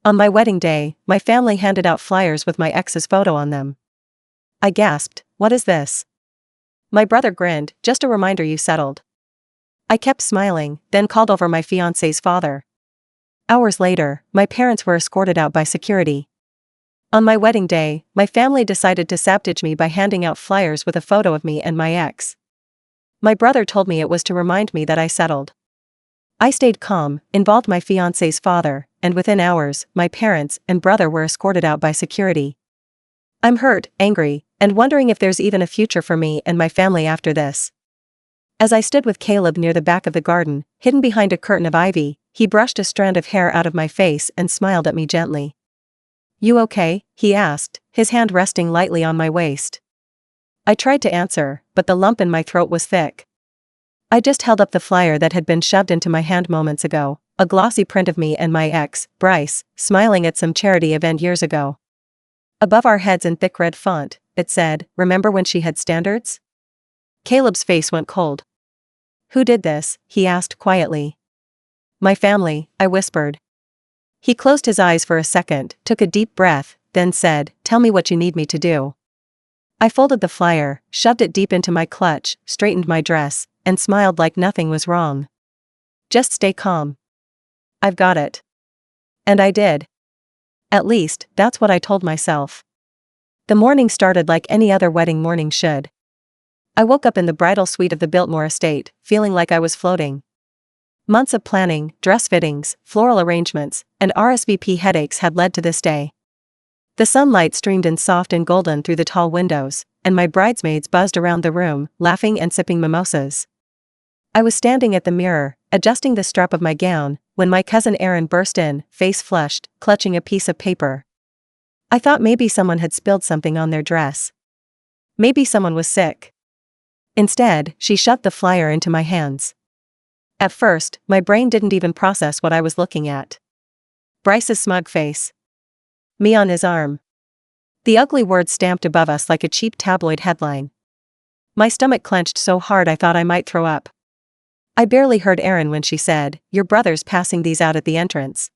On my wedding day, my family handed out flyers with my ex's photo on them. I gasped, "What is this?" My brother grinned, "Just a reminder you settled." I kept smiling, then called over my fiancé's father. Hours later, my parents were escorted out by security. On my wedding day, my family decided to sabotage me by handing out flyers with a photo of me and my ex. My brother told me it was to remind me that I settled. I stayed calm, involved my fiancé's father, and within hours, my parents and brother were escorted out by security. I'm hurt, angry, and wondering if there's even a future for me and my family after this. As I stood with Caleb near the back of the garden, hidden behind a curtain of ivy, he brushed a strand of hair out of my face and smiled at me gently. "You okay?" he asked, his hand resting lightly on my waist. I tried to answer, but the lump in my throat was thick. I just held up the flyer that had been shoved into my hand moments ago, a glossy print of me and my ex, Bryce, smiling at some charity event years ago. Above our heads in thick red font, it said, "Remember when she had standards?" Caleb's face went cold. "Who did this?" he asked quietly. "My family," I whispered. He closed his eyes for a second, took a deep breath, then said, "Tell me what you need me to do." I folded the flyer, shoved it deep into my clutch, straightened my dress, and smiled like nothing was wrong. "Just stay calm. I've got it." And I did. At least, that's what I told myself. The morning started like any other wedding morning should. I woke up in the bridal suite of the Biltmore estate, feeling like I was floating. Months of planning, dress fittings, floral arrangements, and RSVP headaches had led to this day. The sunlight streamed in soft and golden through the tall windows, and my bridesmaids buzzed around the room, laughing and sipping mimosas. I was standing at the mirror, adjusting the strap of my gown, when my cousin Erin burst in, face flushed, clutching a piece of paper. I thought maybe someone had spilled something on their dress. Maybe someone was sick. Instead, she shoved the flyer into my hands. At first, my brain didn't even process what I was looking at. Bryce's smug face. Me on his arm. The ugly words stamped above us like a cheap tabloid headline. My stomach clenched so hard I thought I might throw up. I barely heard Erin when she said, "Your brother's passing these out at the entrance."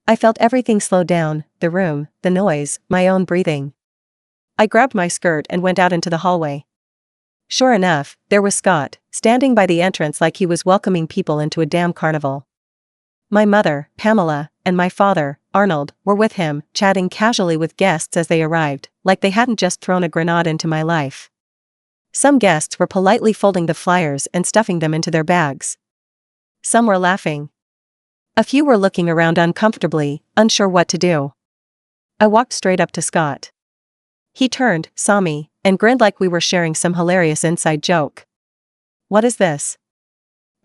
I felt everything slow down, the room, the noise, my own breathing. I grabbed my skirt and went out into the hallway. Sure enough, there was Scott, standing by the entrance like he was welcoming people into a damn carnival. My mother, Pamela, and my father, Arnold, were with him, chatting casually with guests as they arrived, like they hadn't just thrown a grenade into my life. Some guests were politely folding the flyers and stuffing them into their bags. Some were laughing. A few were looking around uncomfortably, unsure what to do. I walked straight up to Scott. He turned, saw me, and grinned like we were sharing some hilarious inside joke. "What is this?"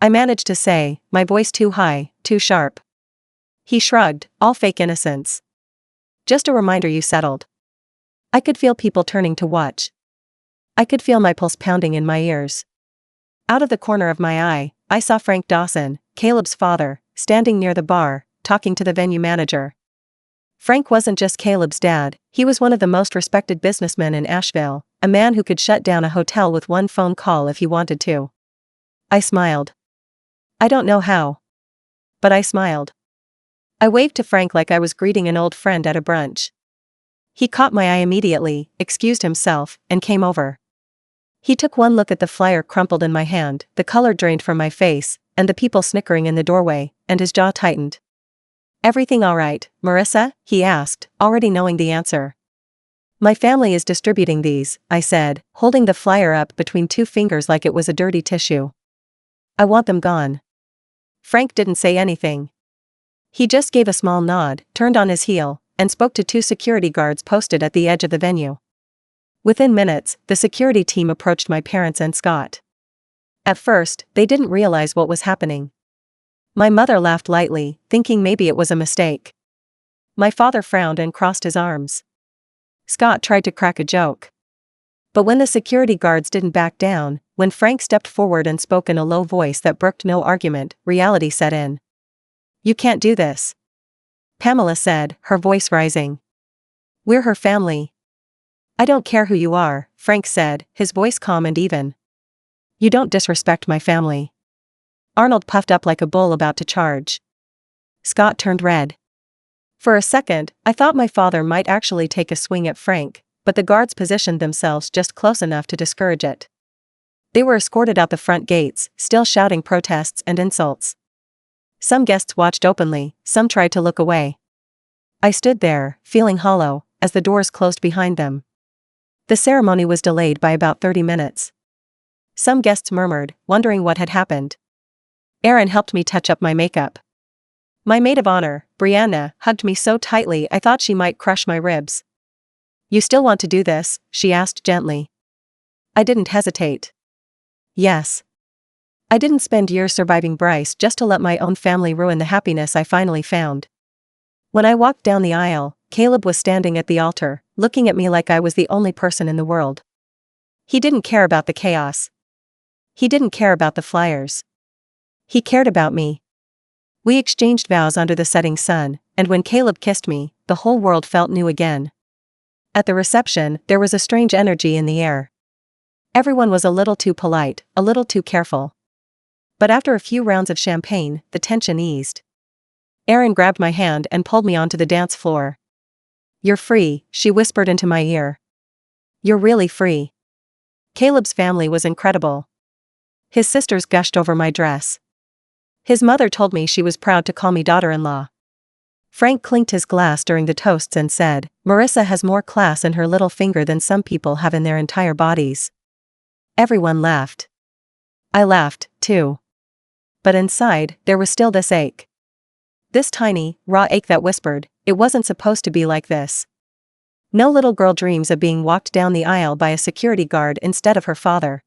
I managed to say, my voice too high, too sharp. He shrugged, all fake innocence. "Just a reminder you settled." I could feel people turning to watch. I could feel my pulse pounding in my ears. Out of the corner of my eye, I saw Frank Dawson, Caleb's father, standing near the bar, talking to the venue manager. Frank wasn't just Caleb's dad, he was one of the most respected businessmen in Asheville, a man who could shut down a hotel with one phone call if he wanted to. I smiled. I don't know how. But I smiled. I waved to Frank like I was greeting an old friend at a brunch. He caught my eye immediately, excused himself, and came over. He took one look at the flyer crumpled in my hand, the color drained from my face, and the people snickering in the doorway, and his jaw tightened. "Everything all right, Marissa?" he asked, already knowing the answer. "My family is distributing these," I said, holding the flyer up between two fingers like it was a dirty tissue. "I want them gone." Frank didn't say anything. He just gave a small nod, turned on his heel, and spoke to two security guards posted at the edge of the venue. Within minutes, the security team approached my parents and Scott. At first, they didn't realize what was happening. My mother laughed lightly, thinking maybe it was a mistake. My father frowned and crossed his arms. Scott tried to crack a joke. But when the security guards didn't back down, when Frank stepped forward and spoke in a low voice that brooked no argument, reality set in. "You can't do this," Pamela said, her voice rising. "We're her family." "I don't care who you are," Frank said, his voice calm and even. "You don't disrespect my family." Arnold puffed up like a bull about to charge. Scott turned red. For a second, I thought my father might actually take a swing at Frank, but the guards positioned themselves just close enough to discourage it. They were escorted out the front gates, still shouting protests and insults. Some guests watched openly, some tried to look away. I stood there, feeling hollow, as the doors closed behind them. The ceremony was delayed by about 30 minutes. Some guests murmured, wondering what had happened. Erin helped me touch up my makeup. My maid of honor, Brianna, hugged me so tightly I thought she might crush my ribs. "You still want to do this?" she asked gently. I didn't hesitate. Yes. I didn't spend years surviving Bryce just to let my own family ruin the happiness I finally found. When I walked down the aisle, Caleb was standing at the altar, looking at me like I was the only person in the world. He didn't care about the chaos. He didn't care about the flyers. He cared about me. We exchanged vows under the setting sun, and when Caleb kissed me, the whole world felt new again. At the reception, there was a strange energy in the air. Everyone was a little too polite, a little too careful. But after a few rounds of champagne, the tension eased. Erin grabbed my hand and pulled me onto the dance floor. "You're free," she whispered into my ear. "You're really free." Caleb's family was incredible. His sisters gushed over my dress. His mother told me she was proud to call me daughter-in-law. Frank clinked his glass during the toasts and said, "Marissa has more class in her little finger than some people have in their entire bodies." Everyone laughed. I laughed, too. But inside, there was still this ache. This tiny, raw ache that whispered, it wasn't supposed to be like this. No little girl dreams of being walked down the aisle by a security guard instead of her father.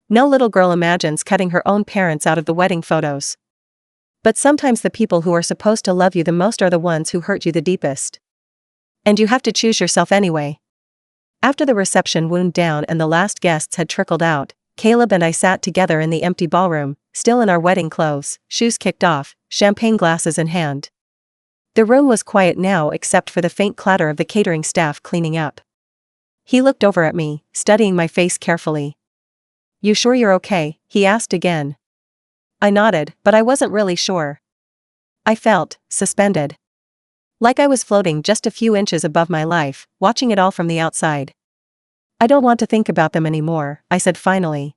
No little girl imagines cutting her own parents out of the wedding photos. But sometimes the people who are supposed to love you the most are the ones who hurt you the deepest. And you have to choose yourself anyway. After the reception wound down and the last guests had trickled out, Caleb and I sat together in the empty ballroom, still in our wedding clothes, shoes kicked off, champagne glasses in hand. The room was quiet now except for the faint clatter of the catering staff cleaning up. He looked over at me, studying my face carefully. "You sure you're okay?" he asked again. I nodded, but I wasn't really sure. I felt suspended. Like I was floating just a few inches above my life, watching it all from the outside. "I don't want to think about them anymore," I said finally.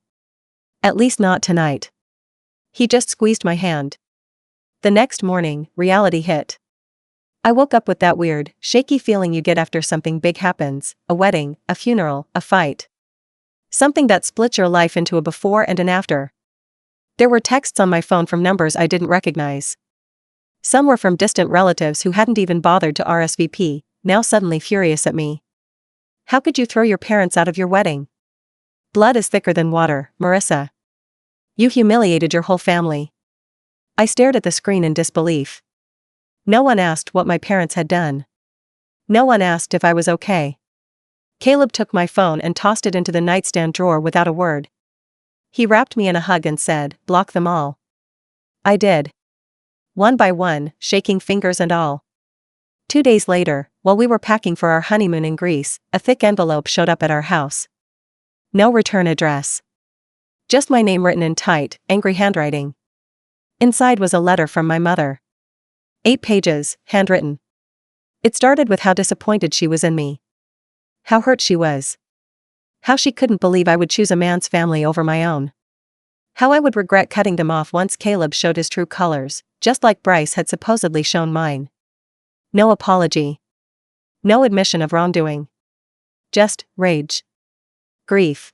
"At least not tonight." He just squeezed my hand. The next morning, reality hit. I woke up with that weird, shaky feeling you get after something big happens, a wedding, a funeral, a fight. Something that splits your life into a before and an after. There were texts on my phone from numbers I didn't recognize. Some were from distant relatives who hadn't even bothered to RSVP, now suddenly furious at me. "How could you throw your parents out of your wedding? Blood is thicker than water, Marissa. You humiliated your whole family." I stared at the screen in disbelief. No one asked what my parents had done. No one asked if I was okay. Caleb took my phone and tossed it into the nightstand drawer without a word. He wrapped me in a hug and said, "Block them all." I did. One by one, shaking fingers and all. 2 days later, while we were packing for our honeymoon in Greece, a thick envelope showed up at our house. No return address. Just my name written in tight, angry handwriting. Inside was a letter from my mother. 8 pages, handwritten. It started with how disappointed she was in me. How hurt she was. How she couldn't believe I would choose a man's family over my own. How I would regret cutting them off once Caleb showed his true colors, just like Bryce had supposedly shown mine. No apology. No admission of wrongdoing. Just rage. Grief.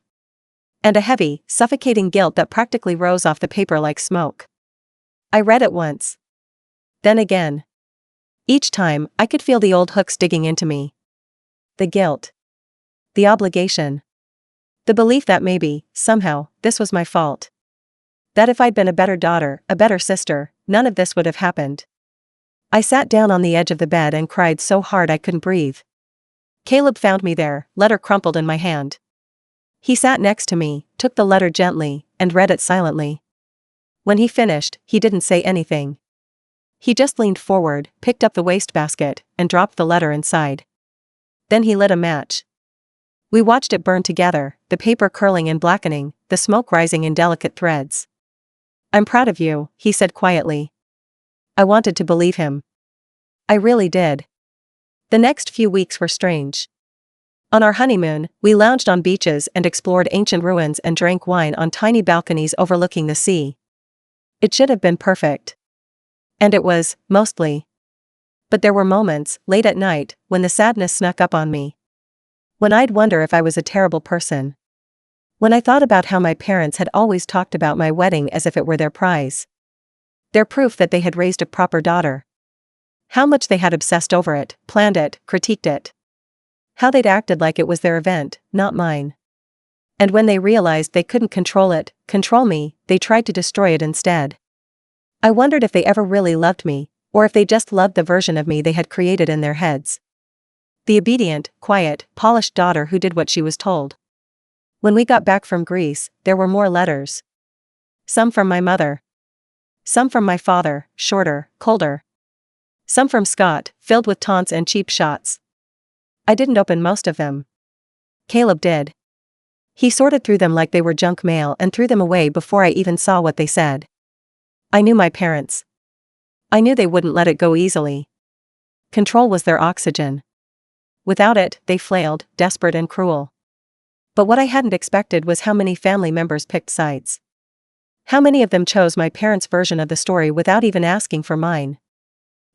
And a heavy, suffocating guilt that practically rose off the paper like smoke. I read it once. Then again. Each time, I could feel the old hooks digging into me. The guilt. The obligation. The belief that maybe, somehow, this was my fault. That if I'd been a better daughter, a better sister, none of this would have happened. I sat down on the edge of the bed and cried so hard I couldn't breathe. Caleb found me there, letter crumpled in my hand. He sat next to me, took the letter gently, and read it silently. When he finished, he didn't say anything. He just leaned forward, picked up the wastebasket, and dropped the letter inside. Then he lit a match. We watched it burn together, the paper curling and blackening, the smoke rising in delicate threads. "I'm proud of you," he said quietly. I wanted to believe him. I really did. The next few weeks were strange. On our honeymoon, we lounged on beaches and explored ancient ruins and drank wine on tiny balconies overlooking the sea. It should have been perfect. And it was, mostly. But there were moments, late at night, when the sadness snuck up on me. When I'd wonder if I was a terrible person. When I thought about how my parents had always talked about my wedding as if it were their prize. Their proof that they had raised a proper daughter. How much they had obsessed over it, planned it, critiqued it. How they'd acted like it was their event, not mine. And when they realized they couldn't control me, they tried to destroy it instead. I wondered if they ever really loved me, or if they just loved the version of me they had created in their heads. The obedient, quiet, polished daughter who did what she was told. When we got back from Greece, there were more letters. Some from my mother. Some from my father, shorter, colder. Some from Scott, filled with taunts and cheap shots. I didn't open most of them. Caleb did. He sorted through them like they were junk mail and threw them away before I even saw what they said. I knew my parents. I knew they wouldn't let it go easily. Control was their oxygen. Without it, they flailed, desperate and cruel. But what I hadn't expected was how many family members picked sides. How many of them chose my parents' version of the story without even asking for mine.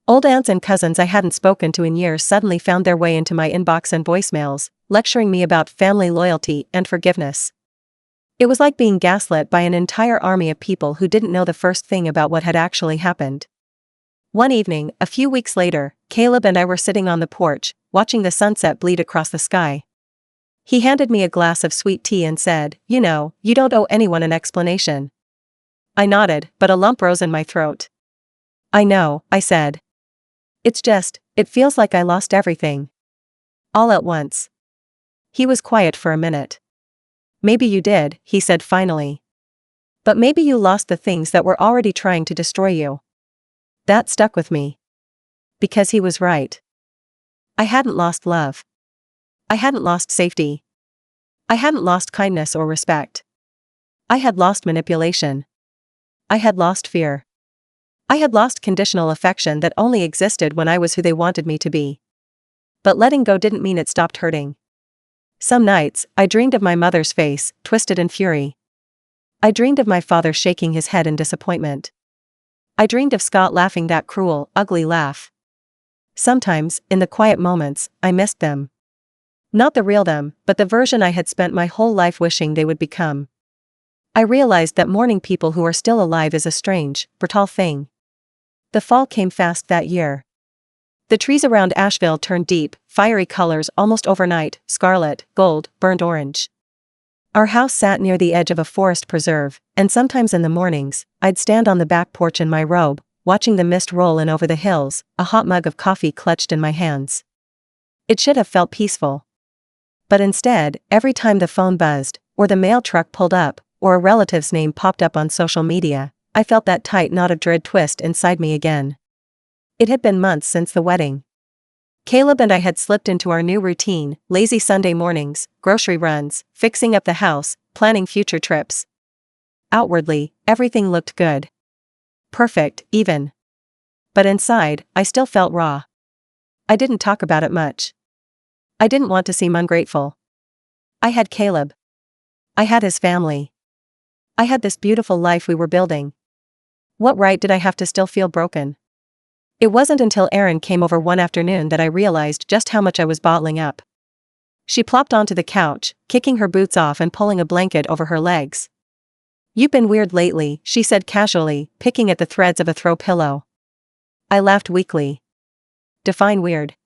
Old aunts and cousins I hadn't spoken to in years suddenly found their way into my inbox and voicemails, lecturing me about family loyalty and forgiveness. It was like being gaslit by an entire army of people who didn't know the first thing about what had actually happened. One evening, a few weeks later, Caleb and I were sitting on the porch, watching the sunset bleed across the sky. He handed me a glass of sweet tea and said, "You know, you don't owe anyone an explanation." I nodded, but a lump rose in my throat. "I know," I said. It feels like I lost everything. All at once." He was quiet for a minute. "Maybe you did," he said finally. "But maybe you lost the things that were already trying to destroy you." That stuck with me. Because he was right. I hadn't lost love. I hadn't lost safety. I hadn't lost kindness or respect. I had lost manipulation. I had lost fear. I had lost conditional affection that only existed when I was who they wanted me to be. But letting go didn't mean it stopped hurting. Some nights, I dreamed of my mother's face, twisted in fury. I dreamed of my father shaking his head in disappointment. I dreamed of Scott laughing that cruel, ugly laugh. Sometimes, in the quiet moments, I missed them. Not the real them, but the version I had spent my whole life wishing they would become. I realized that mourning people who are still alive is a strange, brutal thing. The fall came fast that year. The trees around Asheville turned deep, fiery colors almost overnight, scarlet, gold, burnt orange. Our house sat near the edge of a forest preserve, and sometimes in the mornings, I'd stand on the back porch in my robe, watching the mist roll in over the hills, a hot mug of coffee clutched in my hands. It should have felt peaceful. But instead, every time the phone buzzed, or the mail truck pulled up, or a relative's name popped up on social media, I felt that tight knot of dread twist inside me again. It had been months since the wedding. Caleb and I had slipped into our new routine, lazy Sunday mornings, grocery runs, fixing up the house, planning future trips. Outwardly, everything looked good. Perfect, even. But inside, I still felt raw. I didn't talk about it much. I didn't want to seem ungrateful. I had Caleb. I had his family. I had this beautiful life we were building. What right did I have to still feel broken? It wasn't until Erin came over one afternoon that I realized just how much I was bottling up. She plopped onto the couch, kicking her boots off and pulling a blanket over her legs. "You've been weird lately," she said casually, picking at the threads of a throw pillow. I laughed weakly. "Define weird."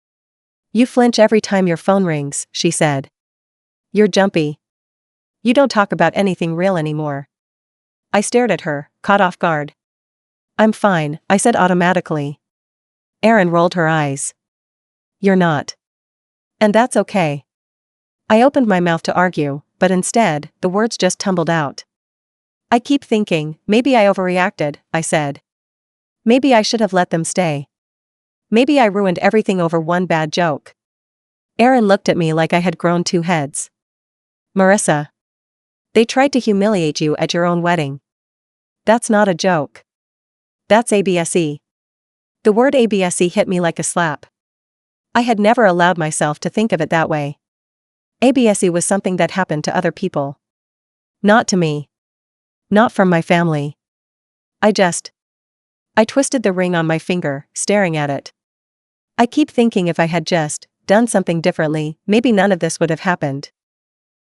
"You flinch every time your phone rings," she said. "You're jumpy. You don't talk about anything real anymore." I stared at her, caught off guard. "I'm fine," I said automatically. Erin rolled her eyes. "You're not. And that's okay." I opened my mouth to argue, but instead, the words just tumbled out. "I keep thinking, maybe I overreacted," I said. "Maybe I should have let them stay. Maybe I ruined everything over one bad joke." Erin looked at me like I had grown two heads. "Marissa. They tried to humiliate you at your own wedding. That's not a joke. That's ABSE. The word ABSE hit me like a slap. I had never allowed myself to think of it that way. ABSE was something that happened to other people. Not to me. Not from my family. I twisted the ring on my finger, staring at it. I keep thinking if I had just done something differently, maybe none of this would have happened.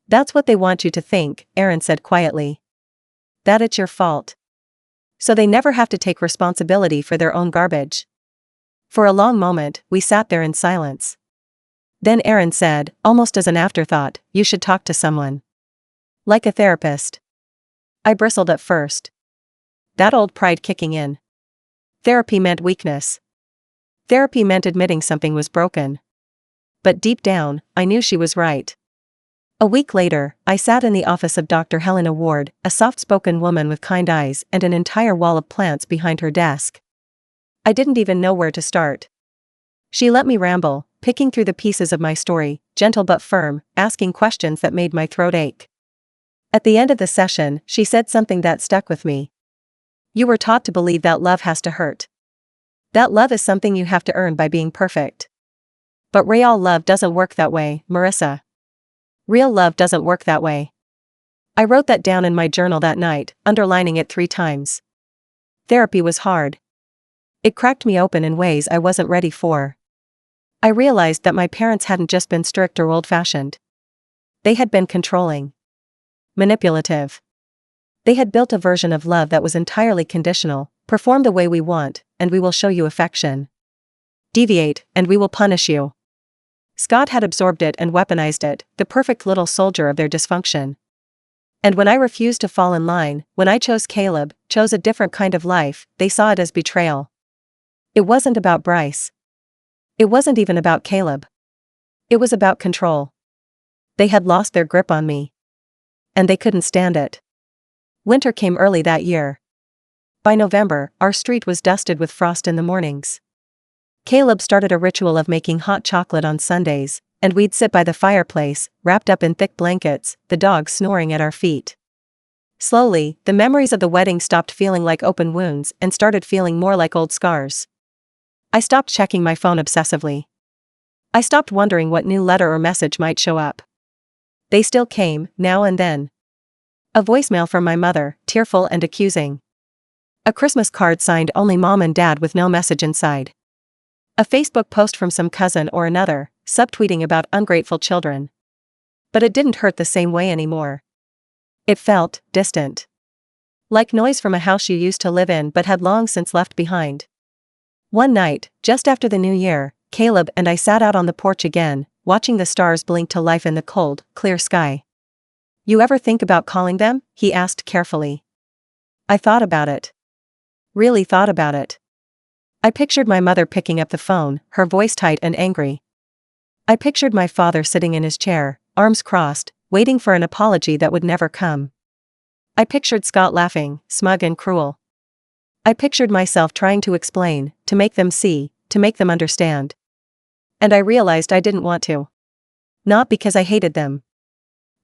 That's what they want you to think, Aaron said quietly. That it's your fault. So they never have to take responsibility for their own garbage. For a long moment, we sat there in silence. Then Aaron said, almost as an afterthought, you should talk to someone. Like a therapist. I bristled at first. That old pride kicking in. Therapy meant weakness. Therapy meant admitting something was broken. But deep down, I knew she was right. A week later, I sat in the office of Dr. Helena Ward, a soft-spoken woman with kind eyes and an entire wall of plants behind her desk. I didn't even know where to start. She let me ramble, picking through the pieces of my story, gentle but firm, asking questions that made my throat ache. At the end of the session, she said something that stuck with me. You were taught to believe that love has to hurt. That love is something you have to earn by being perfect. But real love doesn't work that way, Marissa. Real love doesn't work that way. I wrote that down in my journal that night, underlining it 3 times. Therapy was hard. It cracked me open in ways I wasn't ready for. I realized that my parents hadn't just been strict or old-fashioned. They had been controlling. Manipulative. They had built a version of love that was entirely conditional, perform the way we want, and we will show you affection. Deviate, and we will punish you. Scott had absorbed it and weaponized it, the perfect little soldier of their dysfunction. And when I refused to fall in line, when I chose Caleb, chose a different kind of life, they saw it as betrayal. It wasn't about Bryce. It wasn't even about Caleb. It was about control. They had lost their grip on me. And they couldn't stand it. Winter came early that year. By November, our street was dusted with frost in the mornings. Caleb started a ritual of making hot chocolate on Sundays, and we'd sit by the fireplace, wrapped up in thick blankets, the dogs snoring at our feet. Slowly, the memories of the wedding stopped feeling like open wounds and started feeling more like old scars. I stopped checking my phone obsessively. I stopped wondering what new letter or message might show up. They still came, now and then. A voicemail from my mother, tearful and accusing. A Christmas card signed only Mom and Dad with no message inside. A Facebook post from some cousin or another, subtweeting about ungrateful children. But it didn't hurt the same way anymore. It felt distant. Like noise from a house you used to live in but had long since left behind. One night, just after the new year, Caleb and I sat out on the porch again, watching the stars blink to life in the cold, clear sky. You ever think about calling them? He asked carefully. I thought about it. Really thought about it. I pictured my mother picking up the phone, her voice tight and angry. I pictured my father sitting in his chair, arms crossed, waiting for an apology that would never come. I pictured Scott laughing, smug and cruel. I pictured myself trying to explain, to make them see, to make them understand. And I realized I didn't want to. Not because I hated them.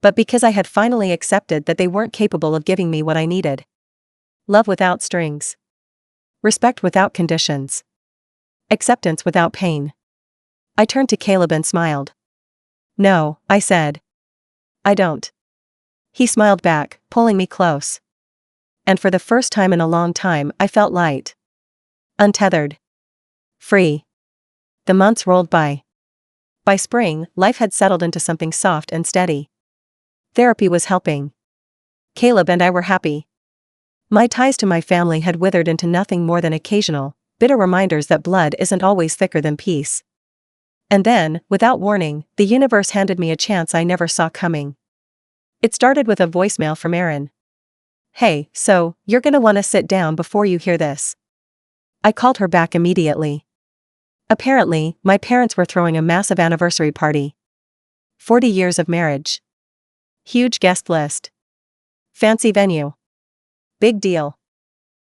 But because I had finally accepted that they weren't capable of giving me what I needed. Love without strings. Respect without conditions. Acceptance without pain. I turned to Caleb and smiled. No, I said. I don't. He smiled back, pulling me close. And for the first time in a long time, I felt light. Untethered. Free. The months rolled by. By spring, life had settled into something soft and steady. Therapy was helping. Caleb and I were happy. My ties to my family had withered into nothing more than occasional, bitter reminders that blood isn't always thicker than peace. And then, without warning, the universe handed me a chance I never saw coming. It started with a voicemail from Aaron. Hey, so, you're gonna wanna sit down before you hear this. I called her back immediately. Apparently, my parents were throwing a massive anniversary party. 40 years of marriage. Huge guest list. Fancy venue. Big deal.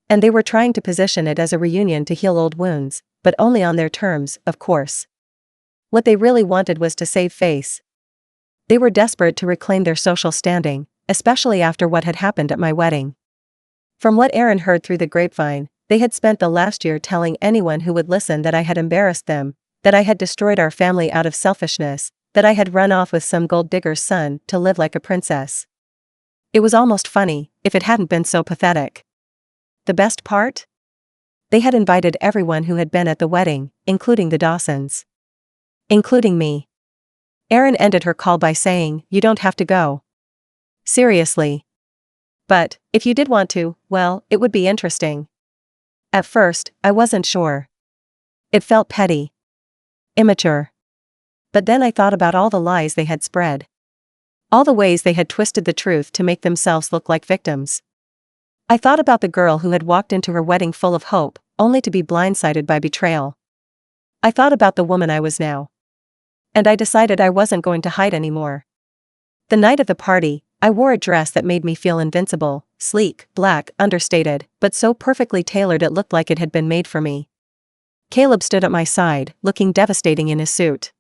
And they were trying to position it as a reunion to heal old wounds, but only on their terms, of course. What they really wanted was to save face. They were desperate to reclaim their social standing, especially after what had happened at my wedding. From what Aaron heard through the grapevine, They had spent the last year telling anyone who would listen that I had embarrassed them, that I had destroyed our family out of selfishness, that I had run off with some gold digger's son to live like a princess. It was almost funny, if it hadn't been so pathetic. The best part? They had invited everyone who had been at the wedding, including the Dawsons. Including me. Erin ended her call by saying, "You don't have to go." Seriously. But, if you did want to, well, it would be interesting. At first, I wasn't sure. It felt petty. Immature. But then I thought about all the lies they had spread. All the ways they had twisted the truth to make themselves look like victims. I thought about the girl who had walked into her wedding full of hope, only to be blindsided by betrayal. I thought about the woman I was now. And I decided I wasn't going to hide anymore. The night of the party, I wore a dress that made me feel invincible, sleek, black, understated, but so perfectly tailored it looked like it had been made for me. Caleb stood at my side, looking devastating in his suit.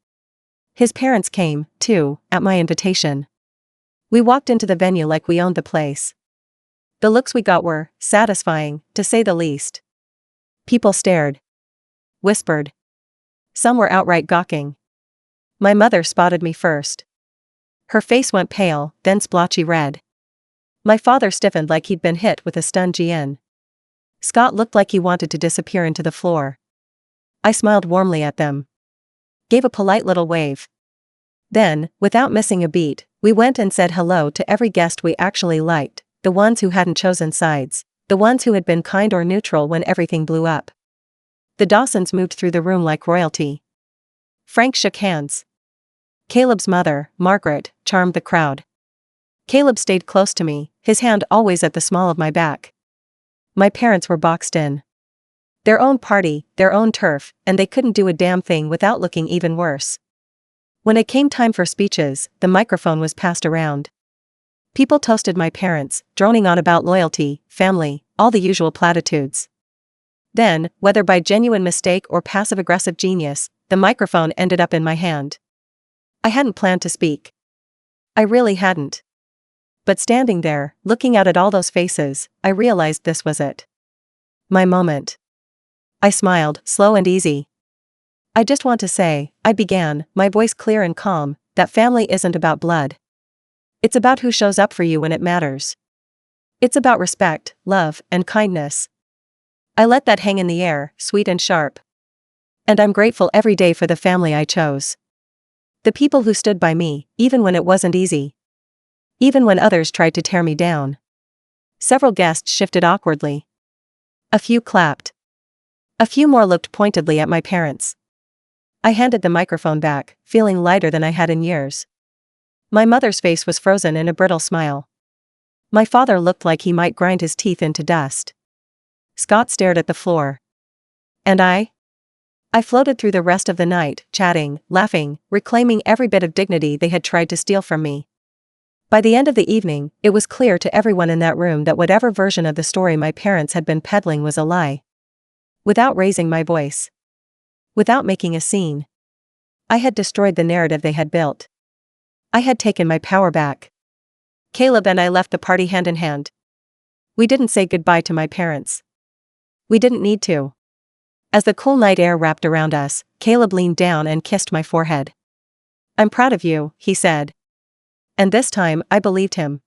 His parents came, too, at my invitation. We walked into the venue like we owned the place. The looks we got were satisfying, to say the least. People stared. Whispered. Some were outright gawking. My mother spotted me first. Her face went pale, then splotchy red. My father stiffened like he'd been hit with a stun GN. Scott looked like he wanted to disappear into the floor. I smiled warmly at them. Gave a polite little wave. Then, without missing a beat, we went and said hello to every guest we actually liked, the ones who hadn't chosen sides, the ones who had been kind or neutral when everything blew up. The Dawsons moved through the room like royalty. Frank shook hands. Caleb's mother, Margaret, charmed the crowd. Caleb stayed close to me, his hand always at the small of my back. My parents were boxed in. Their own party, their own turf, and they couldn't do a damn thing without looking even worse. When it came time for speeches, the microphone was passed around. People toasted my parents, droning on about loyalty, family, all the usual platitudes. Then, whether by genuine mistake or passive-aggressive genius, the microphone ended up in my hand. I hadn't planned to speak. I really hadn't. But standing there, looking out at all those faces, I realized this was it. My moment. I smiled, slow and easy. "I just want to say," I began, my voice clear and calm, "that family isn't about blood. It's about who shows up for you when it matters. It's about respect, love, and kindness." I let that hang in the air, sweet and sharp. And I'm grateful every day for the family I chose. The people who stood by me, even when it wasn't easy. Even when others tried to tear me down. Several guests shifted awkwardly. A few clapped. A few more looked pointedly at my parents. I handed the microphone back, feeling lighter than I had in years. My mother's face was frozen in a brittle smile. My father looked like he might grind his teeth into dust. Scott stared at the floor. And I floated through the rest of the night, chatting, laughing, reclaiming every bit of dignity they had tried to steal from me. By the end of the evening, it was clear to everyone in that room that whatever version of the story my parents had been peddling was a lie. Without raising my voice. Without making a scene. I had destroyed the narrative they had built. I had taken my power back. Caleb and I left the party hand in hand. We didn't say goodbye to my parents. We didn't need to. As the cool night air wrapped around us, Caleb leaned down and kissed my forehead. "I'm proud of you," he said. And this time, I believed him.